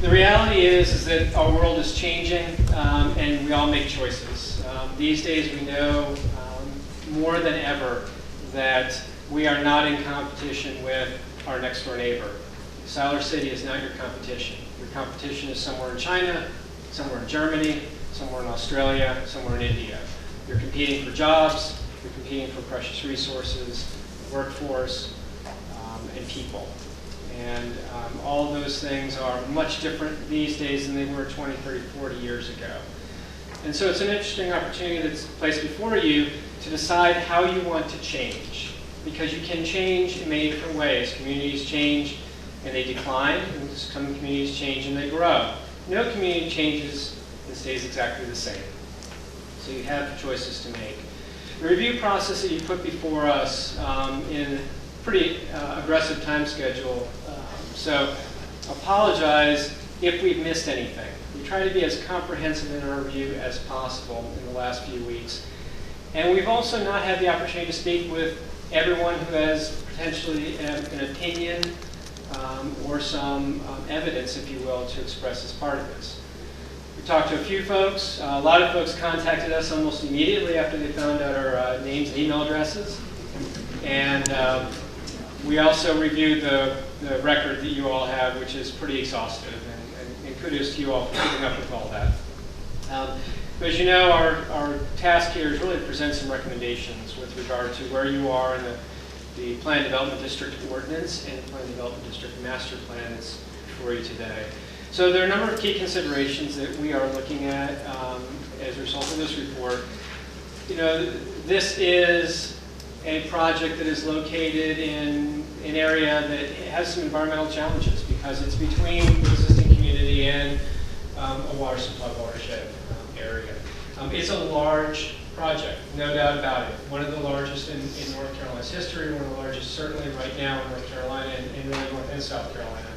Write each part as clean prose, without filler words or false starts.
The reality is that our world is changing, and we all make choices. These days we know more than ever that we are not in competition with our next door neighbor. Siler City is not your competition. Your competition is somewhere in China, somewhere in Germany, somewhere in Australia, somewhere in India. You're competing for jobs, you're competing for precious resources, workforce, and people. And all of those things are much different these days than they were 20, 30, 40 years ago. And so it's an interesting opportunity that's placed before you to decide how you want to change. Because you can change in many different ways. Communities change and they decline, and some communities change and they grow. No community changes and stays exactly the same. So you have choices to make. The review process that you put before us in a pretty aggressive time schedule. So apologize if we've missed anything. We try to be as comprehensive in our review as possible in the last few weeks. And we've also not had the opportunity to speak with everyone who has potentially an opinion or some evidence, if you will, to express as part of this. We talked to a few folks. A lot of folks contacted us almost immediately after they found out our names and email addresses. And we also reviewed the record that you all have, which is pretty exhaustive. And kudos to you all for keeping up with all that. But as you know, our task here is really to present some recommendations with regard to where you are in the Plan Development District Ordinance and the Plan Development District Master Plan that's before you today. So there are a number of key considerations that we are looking at as a result of this report. You know, this is a project that is located in an area that has some environmental challenges because it's between the existing community and a water supply watershed area. It's a large project, no doubt about it. One of the largest in North Carolina's history, one of the largest certainly right now in North Carolina and really North and South Carolina.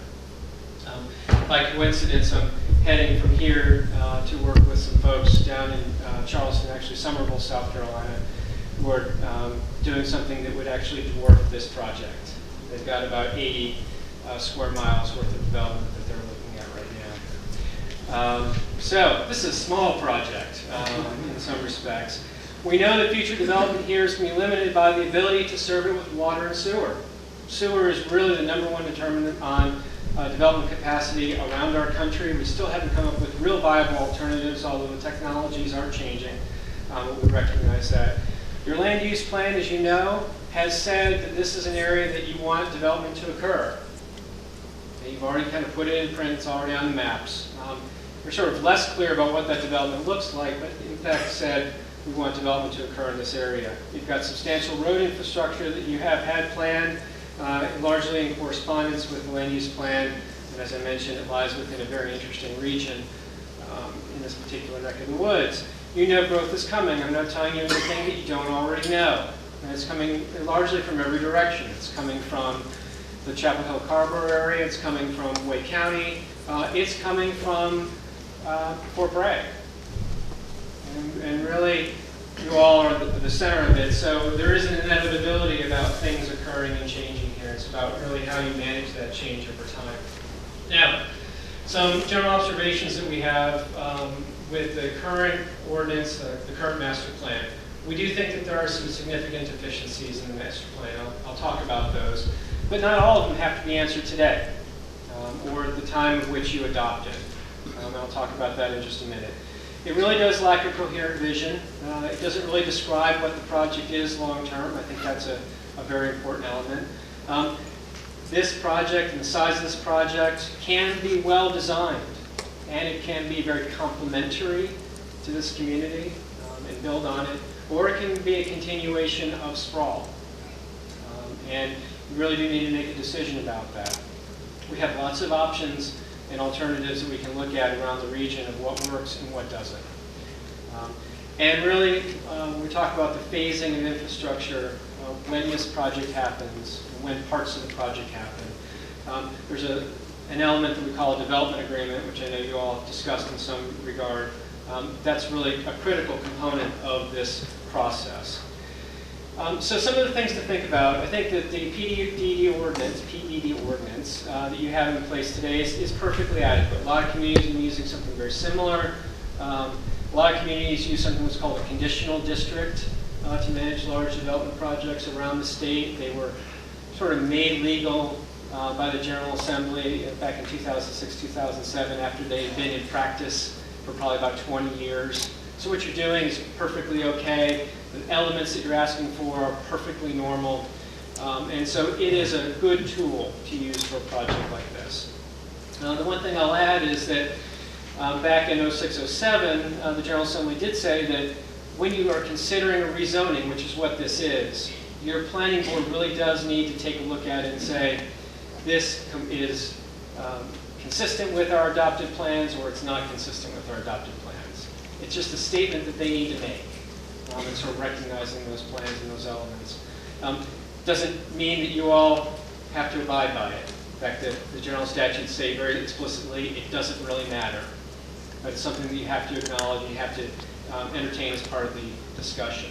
By coincidence, I'm heading from here to work with some folks down in Charleston, actually Somerville, South Carolina, who are doing something that would actually dwarf this project. They've got about 80 square miles worth of development that they're looking at right now. So this is a small project in some respects. We know that future development here is going to be limited by the ability to serve it with water and sewer. Sewer is really the #1 determinant on development capacity around our country. We still haven't come up with real viable alternatives, although the technologies are changing. We recognize that. Your land use plan, as you know, has said that this is an area that you want development to occur. And you've already kind of put it in print, it's already on the maps. We're sort of less clear about what that development looks like, but in fact said we want development to occur in this area. You've got substantial road infrastructure that you have had planned, largely in correspondence with the land use plan. And as I mentioned, it lies within a very interesting region in this particular neck of the woods. You know growth is coming. I'm not telling you anything that you don't already know. And it's coming largely from every direction. It's coming from the Chapel Hill Carver area. It's coming from Wake County. It's coming from Fort Bragg. And really, you all are the center of it. So there is an inevitability about things occurring and changing here. It's about really how you manage that change over time. Now, some general observations that we have with the current ordinance, the current master plan. We do think that there are some significant deficiencies in the master plan. I'll talk about those. But not all of them have to be answered today or at the time of which you adopt it. I'll talk about that in just a minute. It really does lack a coherent vision. It doesn't really describe what the project is long term. I think that's a very important element. This project and the size of this project can be well designed, and it can be very complementary to this community and build on it, or it can be a continuation of sprawl. And you really do need to make a decision about that. We have lots of options and alternatives that we can look at around the region of what works and what doesn't. And really, we talk about the phasing of infrastructure, when this project happens, when parts of the project happen. There's an element that we call a development agreement, which I know you all have discussed in some regard. That's really a critical component of this process. So some of the things to think about, I think that the PED ordinance that you have in place today is perfectly adequate. A lot of communities are using something very similar. A lot of communities use something that's called a conditional district to manage large development projects around the state. They were sort of made legal by the General Assembly back in 2006, 2007, after they had been in practice for probably about 20 years. So what you're doing is perfectly okay. The elements that you're asking for are perfectly normal. And so it is a good tool to use for a project like this. The one thing I'll add is that back in 0607, the General Assembly did say that when you are considering a rezoning, which is what this is, your planning board really does need to take a look at it and say, this is consistent with our adopted plans or it's not consistent with our adopted plans. It's just a statement that they need to make, and sort of recognizing those plans and those elements. Doesn't mean that you all have to abide by it. In fact, the general statutes say very explicitly it doesn't really matter. But it's something that you have to acknowledge and you have to entertain as part of the discussion.